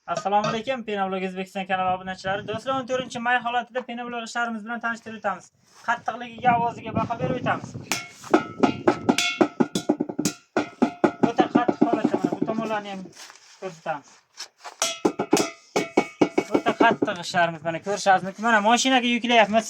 Assalomu alaykum, Penoblog O'zbekiston kanali obunachilari. Do'stlar, 14-may holatida Penoblog ishlarimiz bilan tanishtirib o'tamiz. Qattiqligiga, ovoziga baho berib o'tamiz. O'ta qattiq holatda mana bu tomonlarni ham ko'rsatamiz. O'ta qattiq ishlarimiz mana ko'rishingiz mumkin. Mana mashinaga yuklayapmiz.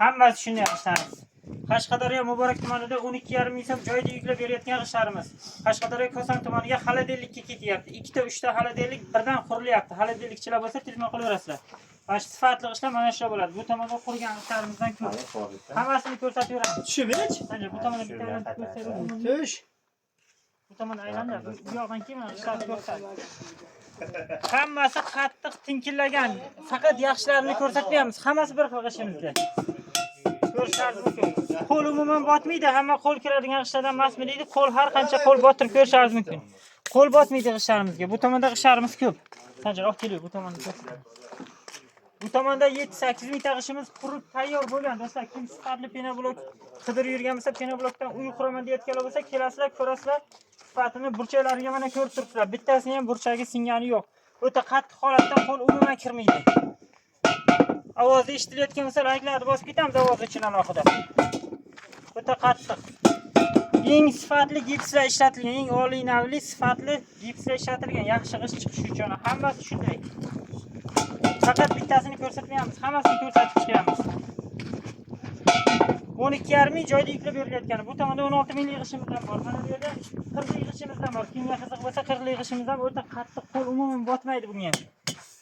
Hammasi shunday ishlarimiz. Qashqadaryo Muborak tumanida 12,5 ming so'm joyda yuklab berayotgan ishlarimiz. Qashqadaryo Koson tumaniga xaladellikka ketyapti. 2 ta 3 ta xaladellik birdan qurilyapti. Xaladellikchilar bo'lsa telefon qilaverasizlar. Mana shu sifatli ishlar mana shu bo'ladi. Bu tomonda qurgan ishlarimizdan ko'p. Hammasini ko'rsataveramiz. Tushib-chi? Sanjar bu tomonda bitta bilan ko'rsataveramiz. Tush. Bu tomonda aylanib, bu yoqdan keyin mana ishlarni ko'rsatamiz. Hammasi qattiq tinkillagan. Faqat yaxshilarini ko'rsatmayapmiz. Hammasi bir xil ishimizda. Ko'rishingiz mumkin. Qo'l umuman botmaydi, hamma qo'l kiradigan ishlardan emasmi deydi. Qo'l har qancha qo'l botirib ko'rishingiz mumkin. Qo'l botmaydi g'ishlarimizga. Bu tomonda g'ishlarimiz ko'p. Sanjar olib kelib bu tomonda ko'rsataman. Bu tomonda 7-8 ming g'ishimiz qurib tayyor bo'lgan. Do'stlar, kim sifatli penoblok qidirib yurgan bo'lsa, penoblokdan uy quraman deyotganlar bo'lsa, kelasizlar, ko'rasizlar. Sifatini burchaklariga mana ko'rib turibsizlar. Bittasini ham burchagi singani yo'q. O'ta qattiq holatda qo'l umuman kirmaydi. Ovozi eshitilayotgan bo'lsa, layklarni bosib ketamiz ovoz uchun alohida. O'ta qattiq. Eng sifatli gipslar ishlatilgan, eng oliy navli sifatli gipslar ishlatilgan, yaxshi g'ish chiqishi uchun hammasi shunday. Faqat bittasini ko'rsatmayapmiz, hammasini ko'rsatib chiqamiz. 12,5 ming joyda yuklab berilayotgan. Bu tomonda 16 minglik g'ishimiz ham bor. Mana bu yerda 40 lik g'ishimiz ham bor. Kimga qiziq bo'lsa 40 lik g'ishimiz ham o'ta qattiq, qo'l umuman botmaydi bunga ham.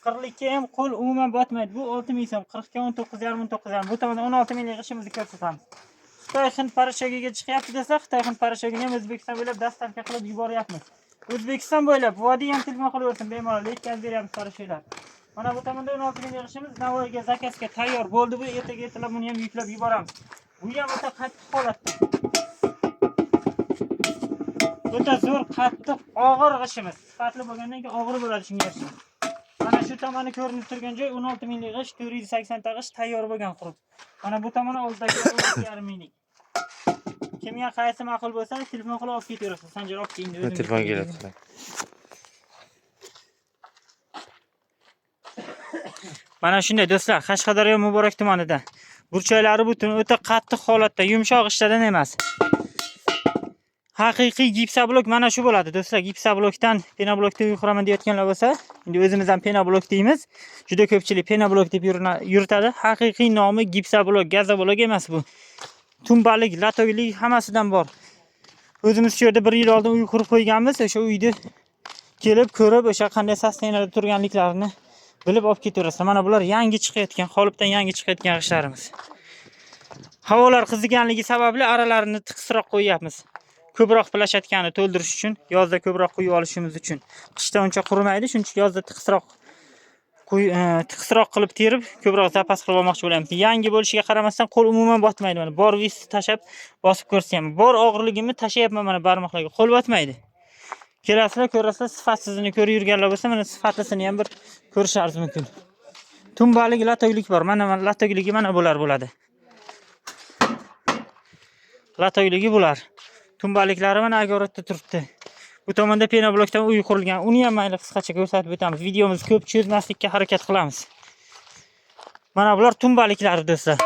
40 ga ham qo'l umuman botmaydi. Bu 6 ming so'm, 40 ga 19,5 Bu tomonda 16 minglik g'ishimizni ko'rsatamiz. Xitoy Hind parashogiga chiqyapti desa, Xitoy Hind parashogini ham O'zbekiston bo'ylab dastavka qilib yuboryapmiz. O'zbekiston bo'ylab vodiy ham telefon qilaversin, bemalol yetkazib beryapmiz parashoglar. Mana bu tomonda 16 minglik g'ishimiz Navoiyga zakazga tayyor bo'ldi. Bu ertaga ertalab buni ham yuklab yuboramiz. Bu ham o'ta qattiq holatda. O'ta zo'r, qattiq, og'ir g'ishimiz. Sifatli bo'lgandan keyin og'ir bo'ladi shunga yarasha. Mana shu tomoni ko'rinib turgan joy 16 minglik g'ish, 480 ta g'ish tayyor bo'lgan qurib. Mana bu tomoni oldidagi 12,5 minglik. Kimga qaysi ma'qul bo'lsa, telefon qilib olib ketaverasiz. Sanjar olib keyin o'zim. Telefon keladi. Mana shunday do'stlar, Qashqadaryo Muborak tumanida. Burchaklari butun o'ta qattiq holatda, yumshoq ishlardan emas. Haqiqiy gipsablok mana shu bo'ladi do'stlar. Gipsablokdan penoblokda uy quraman deyotganlar bo'lsa, endi o'zimiz ham penoblok deymiz. Juda ko'pchilik penoblok deb yuritadi. Haqiqiy nomi gipsablok, gazoblok emas bu. Tumbalik, latoylik hammasidan bor. O'zimiz shu yerda 1 yil oldin uy qurib qo'yganmiz. O'sha uyni kelib ko'rib, o'sha qanday sustainable turganliklarini bilib olib ketaverasizlar. Mana bular yangi chiqayotgan, qolipdan yangi chiqayotgan g'ishlarimiz. Havolar qiziganligi sababli aralarini tiqisroq qo'yapmiz. Ko'proq plashadkani to'ldirish uchun, yozda ko'proq quyib olishimiz uchun. Qishda uncha qurimaydi, shuning uchun yozda tiqisroq qilib terib, ko'proq zapas qilib olmoqchi bo'lyapmiz. Yangi bo'lishiga qaramasdan qo'l umuman botmaydi. Mana bor visni tashab bosib ko'rsam, bor og'irligimni tashayapman mana barmoqlarga. Qo'l botmaydi. Kelasizlar, ko'rasizlar, sifatsizini ko'rib yurganlar bo'lsa, mana sifatlisini ham bir ko'rishingiz mumkin. Tumbalik, latoylik bor. Mana latoyligi mana bular bo'ladi. Latoyligi bular. Tumbaliklari mana agoratda turibdi. Bu tomonda penoblokdan uy qurilgan. Uni ham mayli qisqacha ko'rsatib o'tamiz. Videomiz ko'p cho'zmaslikka harakat qilamiz. Mana bular tumbaliklari do'stlar.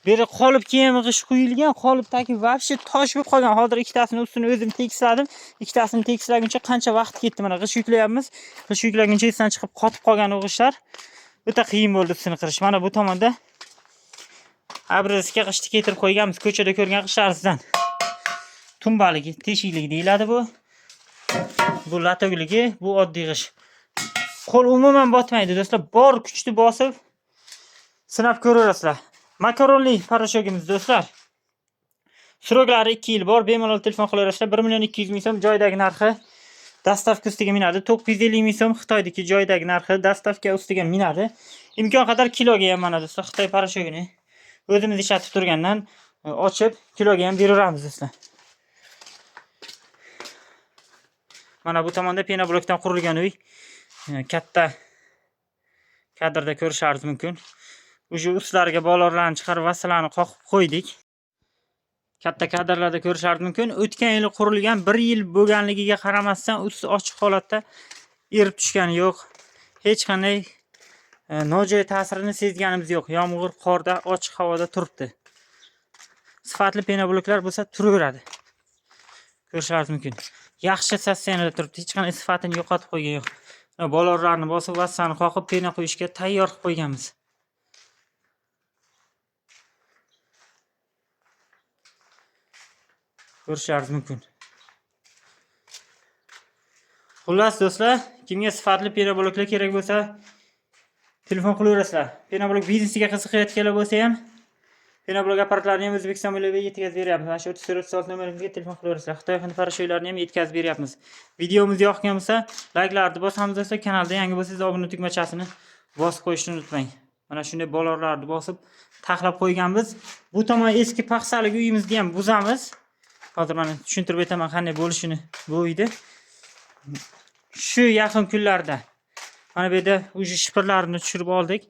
Beri qolib keyin g'ish quyilgan, qolibdagi vobshe tosh bo'lib qolgan. Hozir ikkitasini ustini o'zim tekisladim. Ikkitasini tekislaguncha qancha vaqt ketdi. Mana g'ish yuklayapmiz. G'ish yuklaguncha esidan chiqib qotib qolgan o'g'ishlar. O'ta qiyin bo'ldi ustini qirish. Mana bu tomonda abrezga g'ishni keltirib qo'yganmiz. Ko'chada ko'rgan g'ishlarimizdan. Tumbaligi, teshikligi deyiladi bu. Bu latoyligi, bu oddiy g'ish. Qo'l umuman botmaydi do'stlar. Bor kuchni bosib sinab ko'raverasizlar. Makaronli parashogimiz do'stlar. Suroglari 2 yil bor. Bemalol telefon qilaverasizlar. 1,2 ming so'm joydagi narxi. Dastavka ustiga minadi. 950 ming so'm Xitoydagi joydagi narxi dastavka ustiga minadi. Imkon qadar kiloga ham mana do'stlar Xitoy parashogini o'zimiz ishlatib turgandan ochib kiloga ham beraveramiz do'stlar. Mana bu tomonda penoblokdan qurilgan uy. Katta kadrda ko'rishingiz mumkin. O'sha ustlariga bolorlarni chiqarib vasalarni qoqib qo'ydik. katta kadrlarda ko'rishingiz mumkin. O'tgan yil qurilgan, 1 yil bo'lganligiga qaramasdan usti ochiq holatda erib tushgani yo'q. Hech qanday nojo'ya ta'sirini sezganimiz yo'q. Yomg'ir, qorda, ochiq havoda turibdi. Sifatli penobloklar bo'lsa turaveradi. Ko'rishingiz mumkin. Yaxshi sostenida turibdi. Hech qanday sifatini yo'qotib qo'ygan yo'q. Bolorlarni bosib, vassani qoqib, pena qo'yishga tayyor qilib qo'yganmiz. Ko'rishingiz mumkin. Xullas do'stlar, kimga sifatli penobloklar kerak bo'lsa, telefon qilaverasizlar. Penoblok biznesiga qiziqayotganlar bo'lsa ham, penoblok apparatlarini ham O'zbekiston bo'ylab yetkazib beryapmiz. Mana shu 34 nomerimizga telefon qilaverasizlar. Xitoy hind parashyutlarini ham yetkazib beryapmiz. Videomiz yoqgan bo'lsa, layklarni bosamiz do'stlar. Kanalda yangi bo'lsangiz obuna tugmachasini bosib qo'yishni unutmang. Mana shunday bolorlarni bosib taxlab qo'yganmiz. Bu tomon eski paxsalik uyimizni ham buzamiz. Hozir mana tushuntirib aytaman qanday bo'lishini bu uyda. Shu yaqin kunlarda mana bu yerda uji shipirlarini tushirib oldik.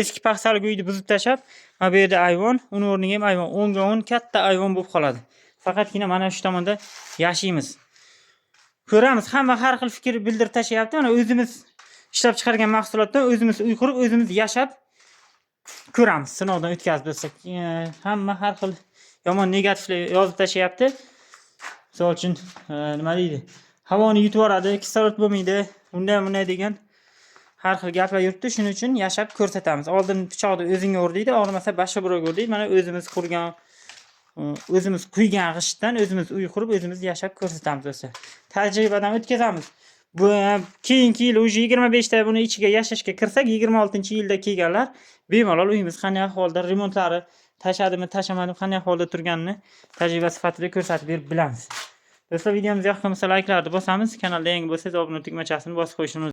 Eski paxsalik uyni buzib tashab, mana bu yerda ayvon, uni o'rniga ham ayvon, 10 ga 10 katta ayvon bo'lib qoladi. Faqatgina mana shu tomonda yashaymiz. Ko'ramiz, hamma har xil fikr bildirib tashyapti. Mana o'zimiz ishlab chiqargan mahsulotdan o'zimiz uy qurib, o'zimiz yashab ko'ramiz, sinovdan o'tkazib bo'lsak. Hamma har xil yomon negativlar yozib tashyapti. Misol uchun nima deydi? Havoni yutib yoradi, kislorod bo'lmaydi, bunday degan har xil gaplar yuribdi. Shuning uchun yashab ko'rsatamiz. Oldin pichoqni o'zingga ur deydi, og'rimasa boshqa birovga ur deydi. Mana o'zimiz qurgan, o'zimiz quygan g'ishtdan o'zimiz uy qurib, o'zimiz yashab ko'rsatamiz do'stlar. Tajribadan o'tkazamiz. Bu keyingi yil уже 25 ta buni ichiga yashashga kirsak, 26-yilda kelganlar bemalol uyimiz qanday ahvolda, remontlari tashadimi, tashamadimi, qanday ahvolda turganini tajriba sifatida ko'rsatib berib bilamiz. Do'stlar, videomiz yoqqan bo'lsa, layklarni bosamiz. Kanalda yangi bo'lsangiz obuna tugmachasini bosib qo'yishni